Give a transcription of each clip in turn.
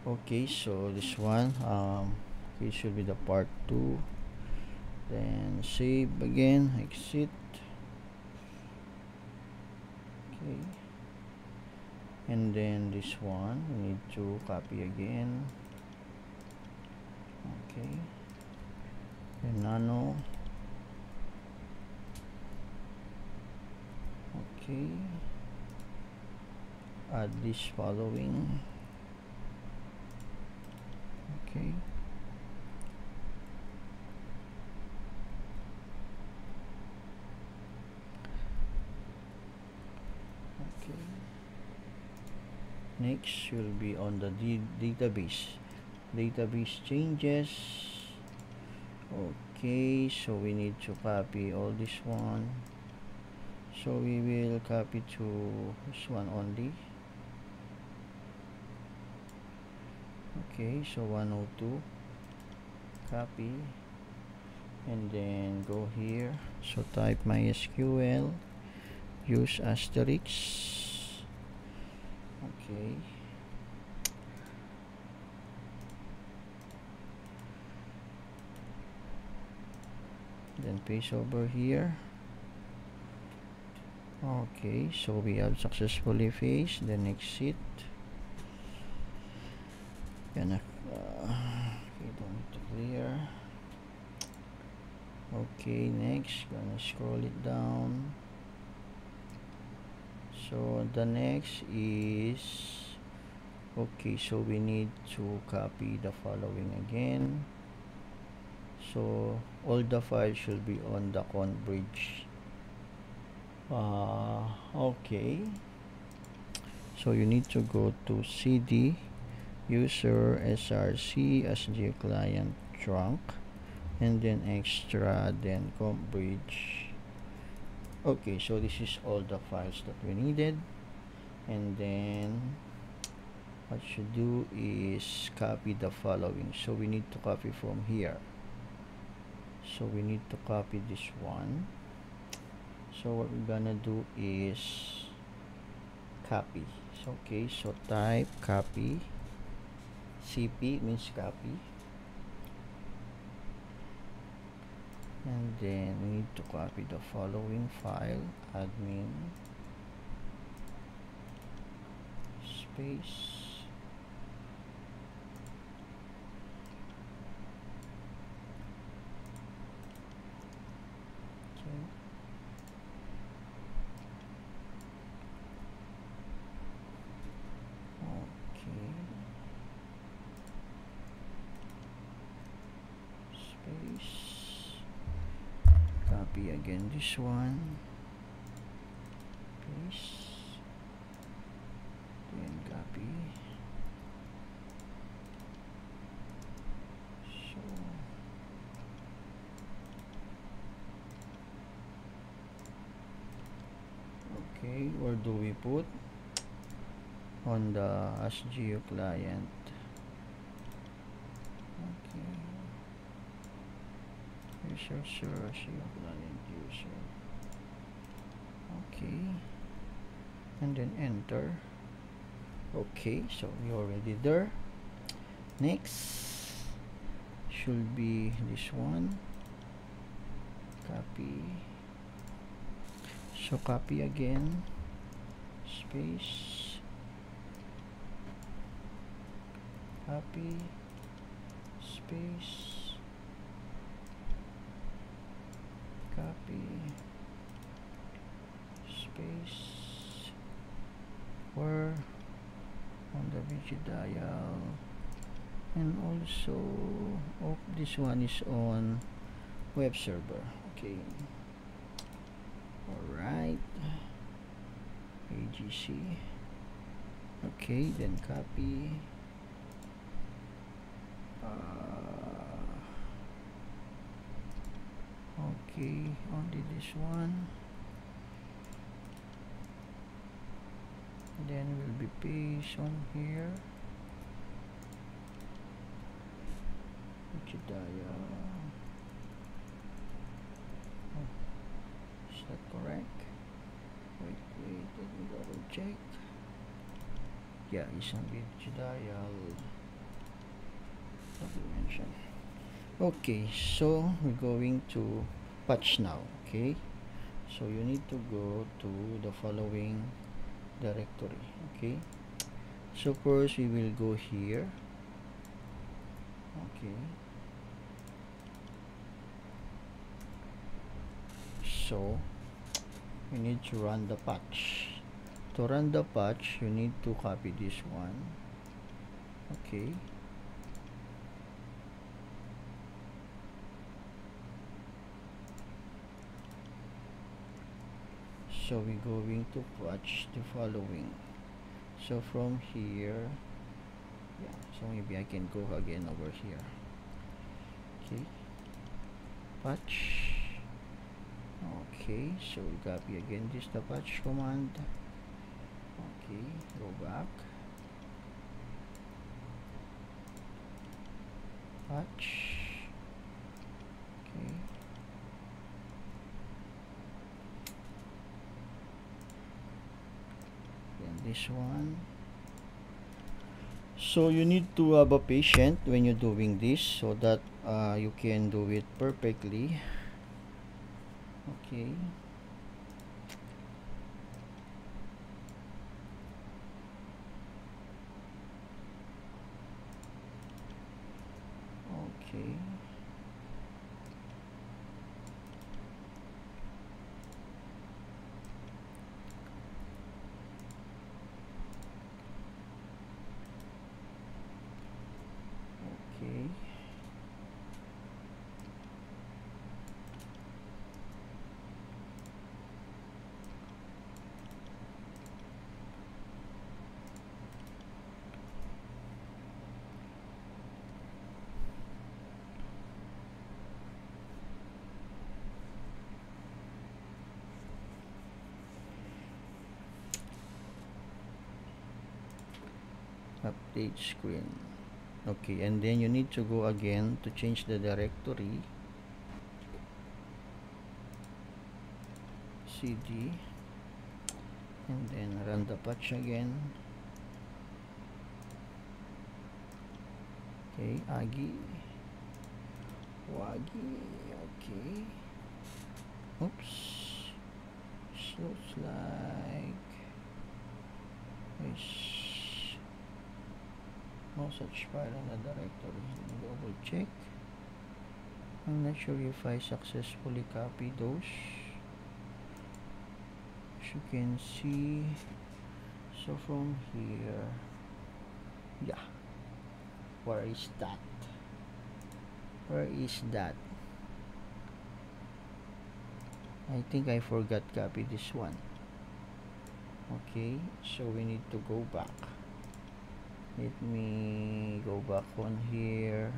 Okay, so this one okay, should be the part 2. Then save again, exit. Okay, and then this one we need to copy again. Okay, then nano. Okay, add this following. Okay, okay, next will be on the database changes. Okay, so we need to copy all this one, so we will copy to this one only. Okay, so 102, copy, and then go here, so type MySQL, use asterisk. Okay, then paste over here. Okay, so we have successfully faced, then exit. Gonna okay, don't need to clear. Okay, next gonna scroll it down. So the next is, okay, so we need to copy the following again. So all the files should be on the Conbridge. Okay, so you need to go to cd user src sg client trunk, and then extra, then Conbridge. Okay, so this is all the files that we needed, and then what you do is copy the following. So we need to copy from here, so we need to copy this one. So what we're gonna do is copy. So, okay, so type copy, cp means copy, and then we need to copy the following file, admin space, okay, okay, space, copy again this one, paste, then copy. So okay, where do we put? On the SGU client. Okay, user SGU client user. Okay, and then enter. Okay, so we're already there. Next should be this one, copy. So copy again, space, copy, space, copy, space, where on the VG dial, and also this one is on web server. Okay, alright, AGC. Okay, then copy, okay, only this one, then will be paste on here, Jediah. Oh, is that correct? Wait, let me double check. Yeah, it's on Jediah. Okay, so we're going to patch now. Okay, so you need to go to the following directory. Okay, so first we will go here. Okay, so you need to run the patch. To run the patch, you need to copy this one. Okay, so we're going to patch the following. So from here, yeah, so maybe I can go again over here. Okay, patch. Okay, so we copy again this the patch command. Okay, go back, patch. Okay, then this one. So you need to have a patient when you're doing this so that you can do it perfectly. Okay, okay, okay, update screen. Okay, and then you need to go again to change the directory. CD, and then run the patch again. Okay, Agi, Wagi. Okay, oops, looks like there's no such file in the directory. Double check. I'm not sure if I successfully copy those. As you can see, so from here, yeah, where is that? Where is that? I think I forgot copy this one. Okay, so we need to go back. Let me go back on here.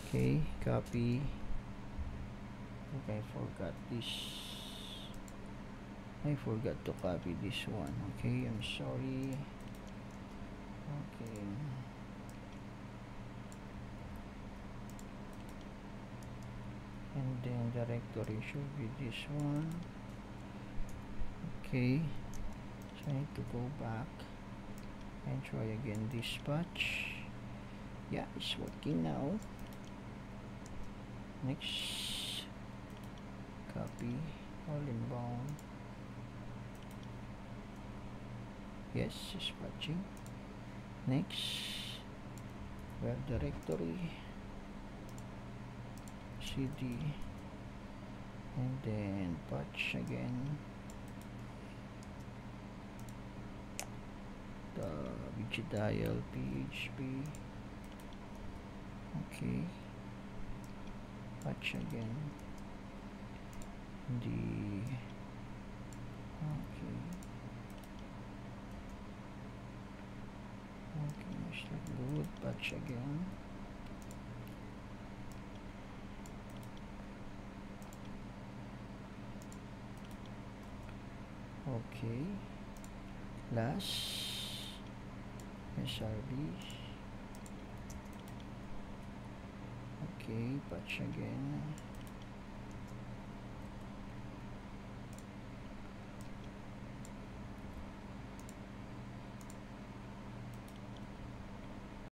Okay, copy. I think I forgot this. I forgot to copy this one. Okay, I'm sorry. Okay, and then directory should be this one. Okay, so I need to go back and try again this patch. Yeah, it's working now. Next, copy all inbound. Yes, it's patching. Next, web directory, cd, and then patch again the BGDial PHP. Okay, patch again the okay, it's like good. Patch again. Okay, last SRB. Okay, patch again.